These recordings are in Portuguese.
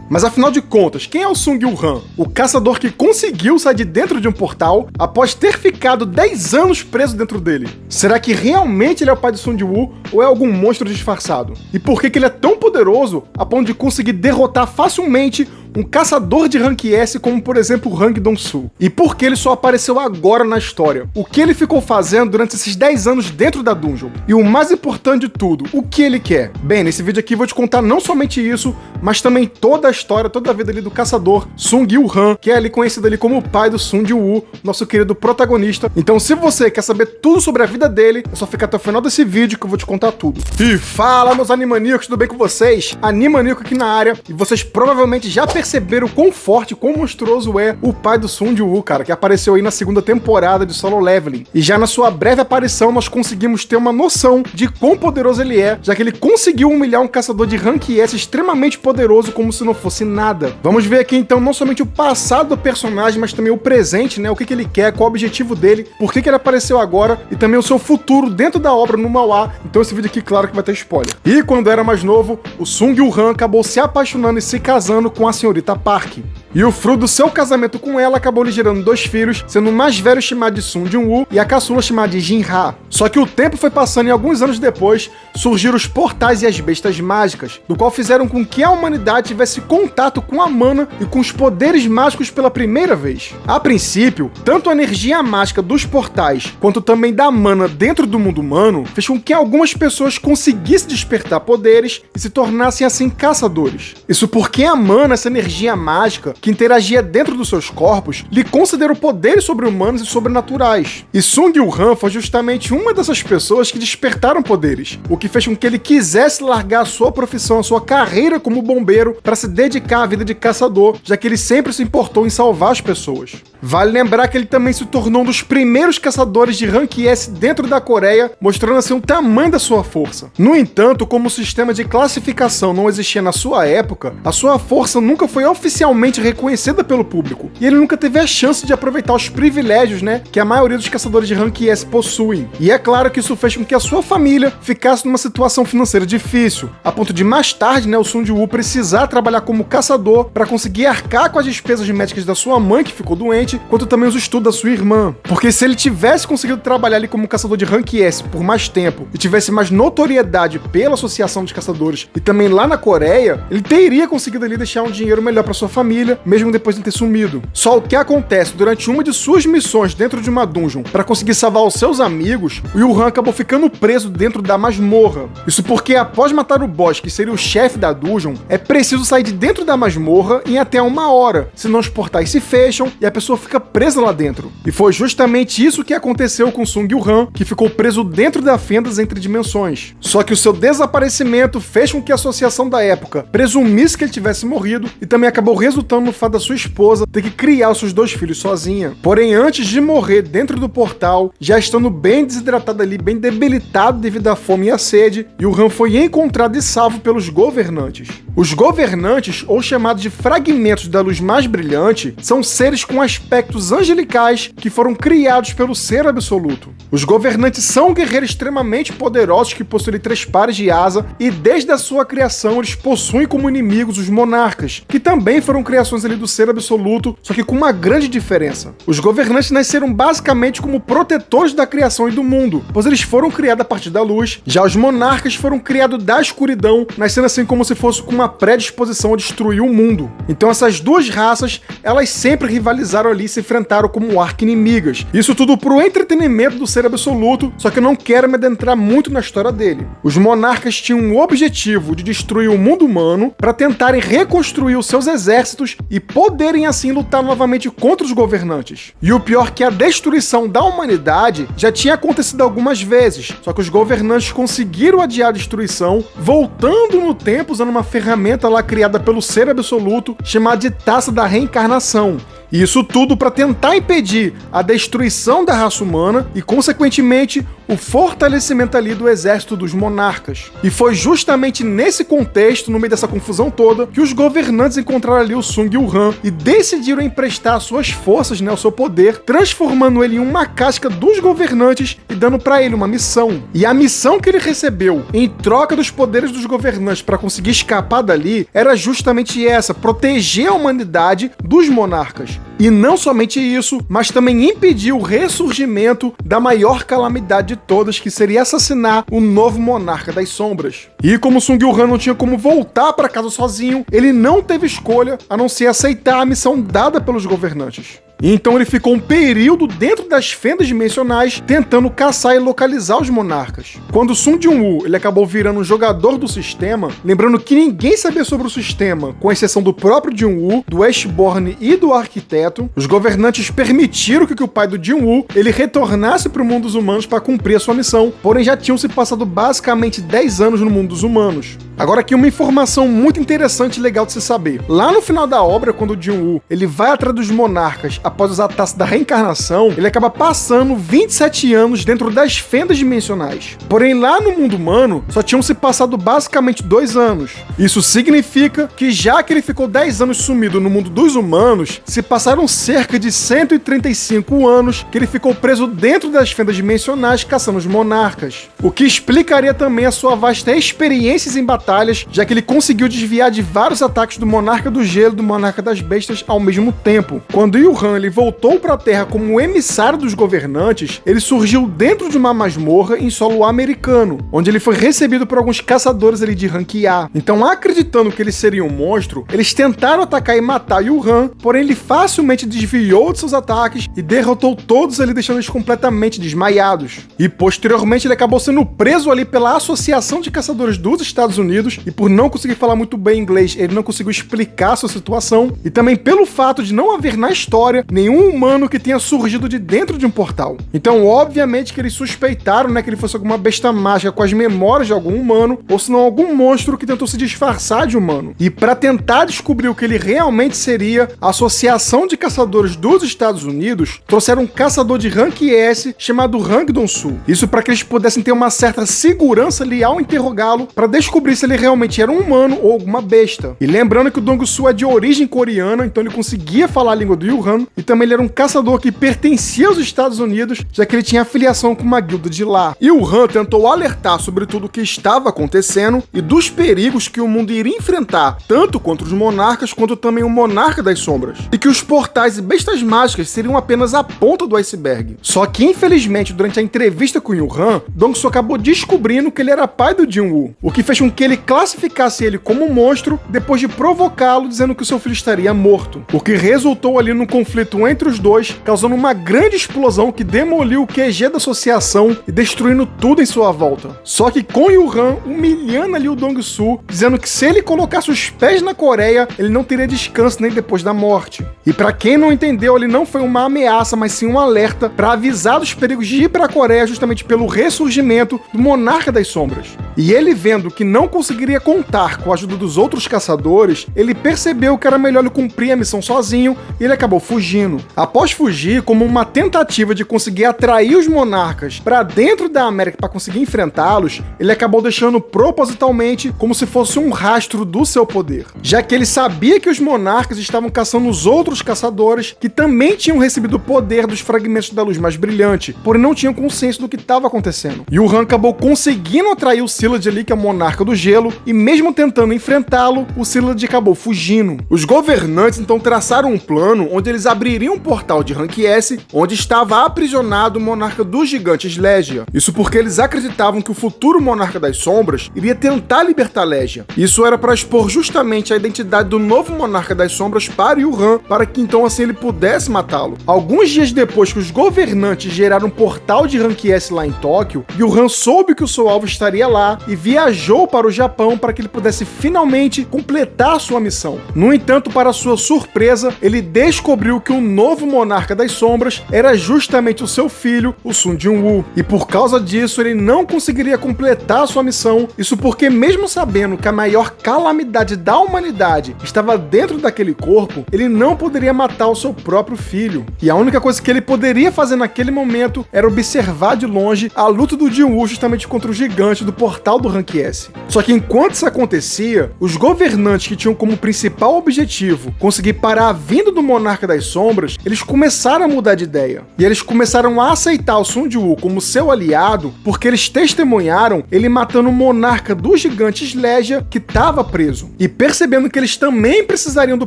Mas afinal de contas, quem é o Sung Yul-han? O caçador que conseguiu sair de dentro de um portal após ter ficado 10 anos preso dentro dele. Será que realmente ele é o pai de Sun Jiwoo ou é algum monstro disfarçado? E por que ele é tão poderoso a ponto de conseguir derrotar facilmente um caçador de Rank S como, por exemplo, o Hwang Dong-soo? E por que ele só apareceu agora na história? O que ele ficou fazendo durante esses 10 anos dentro da dungeon? E o mais importante de tudo, o que ele quer? Bem, nesse vídeo aqui eu vou te contar não somente isso, mas também toda a história, toda a vida ali do caçador Sung Yul-han, que é ali conhecido ali como o pai do Sun Jiwoo, nosso querido protagonista. Então, se você quer saber tudo sobre a vida dele, é só ficar até o final desse vídeo que eu vou te contar tudo. E fala, meus animaníacos, tudo bem com vocês? Animaníaco aqui na área, e vocês provavelmente já perceberam quão forte, quão monstruoso é o pai do Sun Jiwoo, cara, que apareceu aí na segunda temporada de Solo Leveling. E já na sua breve aparição, nós conseguimos ter uma noção de quão poderoso ele é, já que ele conseguiu humilhar um caçador de Rank S extremamente poderoso como se não fosse nada. Vamos ver aqui então não somente o passado do personagem, mas também o presente, né? O que ele quer, qual o objetivo dele, por que ele apareceu agora e também o seu futuro dentro da obra no Manhwa. Então esse vídeo aqui, claro que vai ter spoiler. E quando era mais novo, o Sung Yul-han acabou se apaixonando e se casando com a senhorita Park. E o fruto do seu casamento com ela acabou lhe gerando 2 filhos, sendo o mais velho chamado de Sun Jin-woo e a caçula chamada de Jin-ha. Só que o tempo foi passando e alguns anos depois surgiram os portais e as bestas mágicas, do qual fizeram com que a humanidade tivesse contato com a mana e com os poderes mágicos pela primeira vez. A princípio, tanto a energia mágica dos portais quanto também da mana dentro do mundo humano fez com que algumas pessoas conseguissem despertar poderes e se tornassem assim caçadores. Isso porque a mana, essa energia mágica que interagia dentro dos seus corpos, lhe considerou poderes sobre-humanos e sobrenaturais. E Sung Yul-han foi justamente uma dessas pessoas que despertaram poderes, o que fez com que ele quisesse largar a sua profissão, a sua carreira como bombeiro, para se dedicar à vida de caçador, já que ele sempre se importou em salvar as pessoas. Vale lembrar que ele também se tornou um dos primeiros caçadores de Rank S dentro da Coreia, mostrando assim o tamanho da sua força. No entanto, como o sistema de classificação não existia na sua época, a sua força nunca foi oficialmente reconhecida pelo público, e ele nunca teve a chance de aproveitar os privilégios, né, que a maioria dos caçadores de Rank S possuem. E é claro que isso fez com que a sua família ficasse numa situação financeira difícil, a ponto de mais tarde, né, o Sun Jiwoo precisar trabalhar como caçador para conseguir arcar com as despesas médicas da sua mãe, que ficou doente, quanto também os estudos da sua irmã. Porque se ele tivesse conseguido trabalhar ali como caçador de Rank S por mais tempo e tivesse mais notoriedade pela Associação dos Caçadores e também lá na Coreia, ele teria conseguido ali deixar um dinheiro melhor para sua família, mesmo depois de ter sumido. Só o que acontece durante uma de suas missões dentro de uma dungeon para conseguir salvar os seus amigos, o Yul-han acabou ficando preso dentro da masmorra. Isso porque após matar o boss, que seria o chefe da dungeon, é preciso sair de dentro da masmorra em até 1 hora, senão os portais se fecham e a pessoa fica presa lá dentro. E foi justamente isso que aconteceu com Sung Yul-han, que ficou preso dentro das fendas entre dimensões. Só que o seu desaparecimento fez com que a associação da época presumisse que ele tivesse morrido e também acabou resultando no fato da sua esposa ter que criar os seus 2 filhos sozinha. Porém, antes de morrer dentro do portal, já estando bem desidratado ali, bem debilitado devido à fome e à sede, Yul-han foi encontrado e salvo pelos governantes. Os governantes, ou chamados de fragmentos da luz mais brilhante, são seres com aspectos angelicais que foram criados pelo Ser Absoluto. Os governantes são guerreiros extremamente poderosos que possuem 3 pares de asa e desde a sua criação eles possuem como inimigos os monarcas, que também foram criações ali do Ser Absoluto, só que com uma grande diferença. Os governantes nasceram basicamente como protetores da criação e do mundo, pois eles foram criados a partir da luz, já os monarcas foram criados da escuridão, nascendo assim como se fosse com uma predisposição a destruir o mundo. Então essas 2 raças, elas sempre rivalizaram ali e se enfrentaram como arqui-inimigas. Isso tudo pro entretenimento do Ser Absoluto, só que eu não quero me adentrar muito na história dele. Os monarcas tinham o objetivo de destruir o mundo humano para tentarem reconstruir os seus exércitos e poderem assim lutar novamente contra os governantes. E o pior é que a destruição da humanidade já tinha acontecido algumas vezes, só que os governantes conseguiram adiar a destruição, voltando no tempo usando uma ferramenta lá criada pelo Ser Absoluto, chamada de Taça da Reencarnação. E isso tudo para tentar impedir a destruição da raça humana e, consequentemente, o fortalecimento ali do exército dos monarcas. E foi justamente nesse contexto, no meio dessa confusão toda, que os governantes encontraram ali o Sung Yul-han e decidiram emprestar suas forças, né, o seu poder, transformando ele em uma casca dos governantes e dando para ele uma missão. E a missão que ele recebeu em troca dos poderes dos governantes para conseguir escapar dali era justamente essa: proteger a humanidade dos monarcas. E não somente isso, mas também impedir o ressurgimento da maior calamidade de todas, que seria assassinar o novo monarca das sombras. E como Sung Yul-han não tinha como voltar para casa sozinho, ele não teve escolha a não ser aceitar a missão dada pelos governantes. Então ele ficou um período dentro das fendas dimensionais tentando caçar e localizar os monarcas. Quando Sung Jin-woo ele acabou virando um jogador do sistema, lembrando que ninguém sabia sobre o sistema, com exceção do próprio Jin-woo, do Ashborn e do arquiteto, os governantes permitiram que o pai do Jin-woo ele retornasse para o mundo dos humanos para cumprir a sua missão, porém já tinham se passado basicamente 10 anos no mundo dos humanos. Agora aqui uma informação muito interessante e legal de se saber. Lá no final da obra, quando o Jin-woo ele vai atrás dos monarcas após usar a taça da reencarnação, ele acaba passando 27 anos dentro das fendas dimensionais. Porém, lá no mundo humano, só tinham se passado basicamente 2 anos. Isso significa que já que ele ficou 10 anos sumido no mundo dos humanos, se passaram cerca de 135 anos que ele ficou preso dentro das fendas dimensionais caçando os monarcas. O que explicaria também a sua vasta experiência em batalhas, já que ele conseguiu desviar de vários ataques do Monarca do Gelo e do Monarca das Bestas ao mesmo tempo. Quando Yul-han ele voltou para a Terra como emissário dos governantes, ele surgiu dentro de uma masmorra em solo americano, onde ele foi recebido por alguns caçadores ali de rank A. Então, acreditando que ele seria um monstro, eles tentaram atacar e matar Yul-han, porém ele facilmente desviou de seus ataques e derrotou todos ali, deixando eles completamente desmaiados. E posteriormente ele acabou sendo preso ali pela Associação de Caçadores dos Estados Unidos, e por não conseguir falar muito bem inglês, ele não conseguiu explicar a sua situação, e também pelo fato de não haver na história nenhum humano que tenha surgido de dentro de um portal. Então, obviamente que eles suspeitaram, né, que ele fosse alguma besta mágica com as memórias de algum humano, ou se não algum monstro que tentou se disfarçar de humano. E para tentar descobrir o que ele realmente seria, a Associação de Caçadores dos Estados Unidos trouxeram um caçador de rank S chamado Hang Dong-soo. Isso para que eles pudessem ter uma certa segurança ali ao interrogá-lo, para descobrir se ele realmente era um humano ou alguma besta. E lembrando que o Dong-soo é de origem coreana, então ele conseguia falar a língua do Yul-han, e também ele era um caçador que pertencia aos Estados Unidos, já que ele tinha afiliação com uma guilda de lá. Yul-han tentou alertar sobre tudo o que estava acontecendo e dos perigos que o mundo iria enfrentar, tanto contra os monarcas quanto também o Monarca das Sombras, e que os portais e bestas mágicas seriam apenas a ponta do iceberg. Só que, infelizmente, durante a entrevista com Yul-han, Dong-soo acabou descobrindo que ele era pai do Jin-woo, o que fez com que ele classificasse ele como um monstro depois de provocá-lo dizendo que o seu filho estaria morto, o que resultou ali num conflito entre os dois, causando uma grande explosão que demoliu o QG da associação e destruindo tudo em sua volta. Só que com Yul-han humilhando ali o Dong-soo, dizendo que se ele colocasse os pés na Coreia, ele não teria descanso nem depois da morte. E pra quem não entendeu, ele não foi uma ameaça, mas sim um alerta para avisar dos perigos de ir pra Coreia justamente pelo ressurgimento do Monarca das Sombras. E ele vendo que não conseguiria contar com a ajuda dos outros caçadores, ele percebeu que era melhor ele cumprir a missão sozinho e ele acabou fugindo. Após fugir, como uma tentativa de conseguir atrair os monarcas para dentro da América para conseguir enfrentá-los, ele acabou deixando propositalmente como se fosse um rastro do seu poder, já que ele sabia que os monarcas estavam caçando os outros caçadores que também tinham recebido o poder dos fragmentos da luz mais brilhante, porém não tinham consciência do que estava acontecendo. Yul-han acabou conseguindo atrair o Sillard ali, que é o Monarca do Gelo, e mesmo tentando enfrentá-lo, o Sillard acabou fugindo. Os governantes então traçaram um plano onde eles abririam um portal de rank S, onde estava aprisionado o Monarca dos Gigantes Legia. Isso porque eles acreditavam que o futuro Monarca das Sombras iria tentar libertar Legia. Isso era para expor justamente a identidade do novo Monarca das Sombras para Yul-han, para que então assim ele pudesse matá-lo. Alguns dias depois que os governantes geraram um portal de rank S lá em Tóquio, Yul-han soube que o seu alvo estaria lá e viajou para o Japão para que ele pudesse finalmente completar sua missão. No entanto, para sua surpresa, ele descobriu que o novo monarca das sombras era justamente o seu filho, o Sun Jin-woo. E por causa disso, ele não conseguiria completar a sua missão, isso porque mesmo sabendo que a maior calamidade da humanidade estava dentro daquele corpo, ele não poderia matar o seu próprio filho. E a única coisa que ele poderia fazer naquele momento era observar de longe a luta do Jin-woo justamente contra o gigante do portal do Rank S. Só que enquanto isso acontecia, os governantes que tinham como principal objetivo conseguir parar a vinda do Monarca das Sombras, eles começaram a mudar de ideia. E eles começaram a aceitar o Sun Jin-woo como seu aliado, porque eles testemunharam ele matando o monarca do gigante Slegia, que estava preso. E percebendo que eles também precisariam do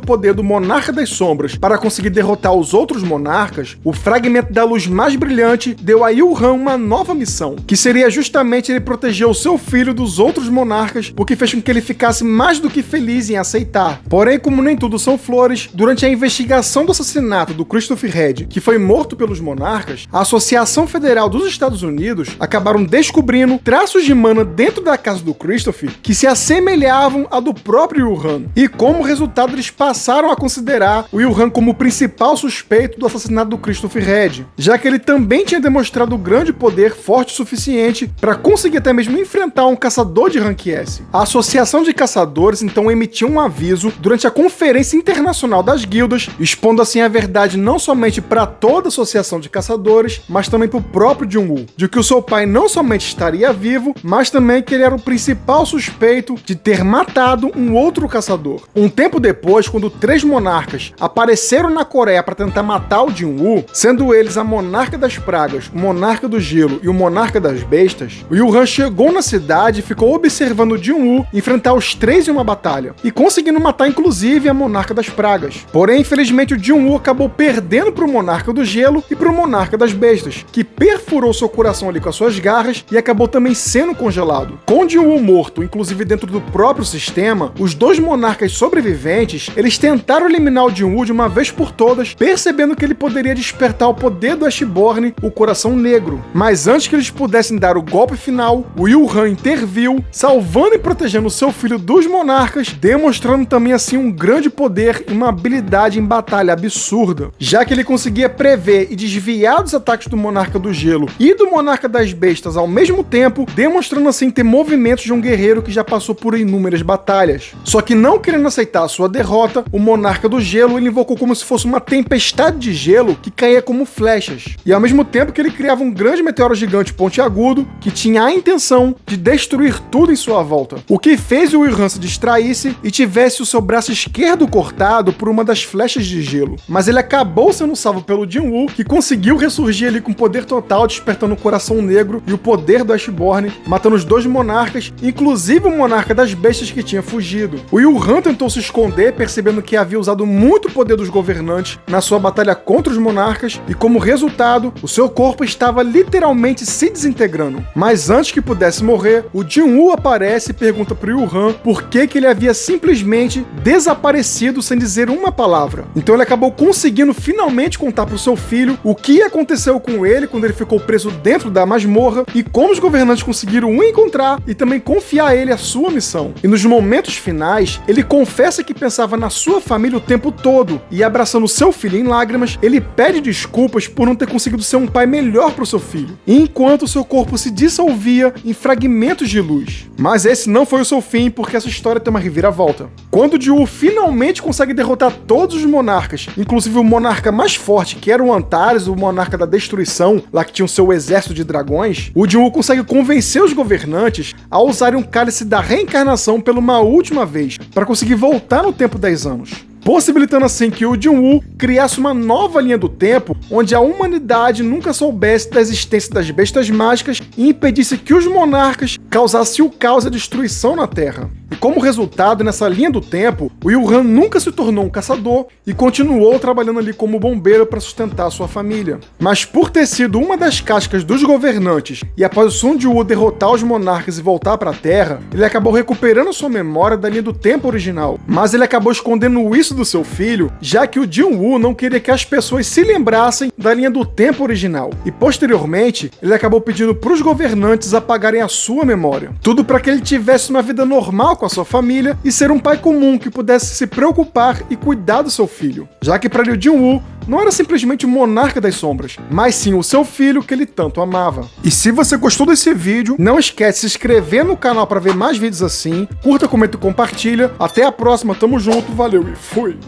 poder do Monarca das Sombras para conseguir derrotar os outros monarcas, o fragmento da luz mais brilhante deu a Yu-Han uma nova missão, que seria justamente ele proteger o seu filho dos outros monarcas, o que fez com que ele ficasse mais do que feliz em aceitar. Porém, como nem tudo são flores, durante a investigação do assassinato do Christopher Head, que foi morto pelos monarcas, a Associação Federal dos Estados Unidos acabaram descobrindo traços de mana dentro da casa do Christopher que se assemelhavam a do próprio Yu-Han. E como resultado, eles passaram a considerar o Yu-Han como o principal suspeito do assassinato do Christopher Head, já que ele também tinha demonstrado grande poder forte o suficiente para conseguir até mesmo enfrentar um caçador de Rank S. A Associação de Caçadores então emitiu um aviso durante a Conferência Internacional das Guildas, expondo assim a verdade não somente para toda a Associação de Caçadores, mas também para o próprio Jin-woo, de que o seu pai não somente estaria vivo, mas também que ele era o principal suspeito de ter matado um outro caçador. Um tempo depois, quando 3 monarcas apareceram na Coreia para tentar matar o Jin-woo, sendo eles a Monarca das Pragas, o Monarca do Gelo e o Monarca das Bestas, o Yu-Han chegou na cidade e ficou observando o Jin-woo enfrentar os 3 em uma batalha, e conseguindo matar inclusive a Monarca das Pragas. Porém, infelizmente, o Jin-woo acabou perdendo para o Monarca do Gelo e para o Monarca das Bestas, que perfurou seu coração ali com as suas garras e acabou também sendo congelado. Com o Jin-woo morto, inclusive dentro do próprio sistema, os 2 monarcas sobreviventes, eles tentaram eliminar o Jin-woo de uma vez por todas, percebendo que ele poderia despertar o poder do Ashborn, o Coração Negro. Mas antes que eles pudessem dar o golpe final, o Yu-Han interviu, salvando e protegendo seu filho dos monarcas, demonstrando também assim um grande poder e uma habilidade em batalha absurda, já que ele conseguia prever e desviar dos ataques do Monarca do Gelo e do Monarca das Bestas ao mesmo tempo, demonstrando assim ter movimentos de um guerreiro que já passou por inúmeras batalhas. Só que não querendo aceitar a sua derrota, o Monarca do Gelo ele invocou como se fosse uma tempestade de gelo que caía como flechas, e ao mesmo tempo que ele criava um grande meteoro gigante pontiagudo que tinha a intenção de destruir tudo em sua volta, o que fez o Yu-Han se distraísse e tivesse o seu braço esquerdo cortado por uma das flechas de gelo. Mas ele acabou sendo salvo pelo Jin-woo, que conseguiu ressurgir ali com poder total, despertando o Coração Negro e o poder do Ashborn, matando os 2 monarcas, inclusive o Monarca das Bestas que tinha fugido. O Yu-Han tentou se esconder, percebendo que havia usado muito o poder dos governantes na sua batalha contra os monarcas, e como resultado, o seu corpo estava literalmente se desintegrando. Mas antes que pudesse morrer, o Jin-woo aparece e pergunta pro Yu-Han por que ele havia simplesmente desaparecido sem dizer uma palavra. Então ele acabou conseguindo finalmente contar pro seu filho o que aconteceu com ele quando ele ficou preso dentro da masmorra e como os governantes conseguiram o encontrar e também confiar a ele a sua missão. E nos momentos finais, ele confessa que pensava na sua família o tempo todo e, abraçando seu filho em lágrimas, ele pede desculpas por não ter conseguido ser um pai melhor pro seu filho, enquanto seu corpo se dissolvia em fragmentos de luz. Mas esse não foi o seu fim, porque essa história tem uma reviravolta. Quando Jin-woo finalmente consegue derrotar todos os monarcas, inclusive o monarca mais forte, que era o Antares, o monarca da destruição, lá que tinha o seu exército de dragões, o Jin-woo consegue convencer os governantes a usarem um cálice da reencarnação pela uma última vez, para conseguir voltar no tempo 10 anos. Possibilitando assim que o Jin-woo criasse uma nova linha do tempo, onde a humanidade nunca soubesse da existência das bestas mágicas e impedisse que os monarcas causassem o caos e a destruição na Terra. E como resultado, nessa linha do tempo, o Yu-Han nunca se tornou um caçador e continuou trabalhando ali como bombeiro para sustentar a sua família. Mas por ter sido uma das cascas dos governantes e após o Sun Jin-woo derrotar os monarcas e voltar para a Terra, ele acabou recuperando sua memória da linha do tempo original. Mas ele acabou escondendo isso do seu filho, já que o Jin-woo não queria que as pessoas se lembrassem da linha do tempo original. E posteriormente, ele acabou pedindo para os governantes apagarem a sua memória. Tudo para que ele tivesse uma vida normal com a sua família e ser um pai comum que pudesse se preocupar e cuidar do seu filho. Já que para Liu Jin-woo, não era simplesmente o monarca das sombras, mas sim o seu filho que ele tanto amava. E se você gostou desse vídeo, não esquece de se inscrever no canal para ver mais vídeos assim, curta, comenta e compartilha. Até a próxima, tamo junto, valeu e fui!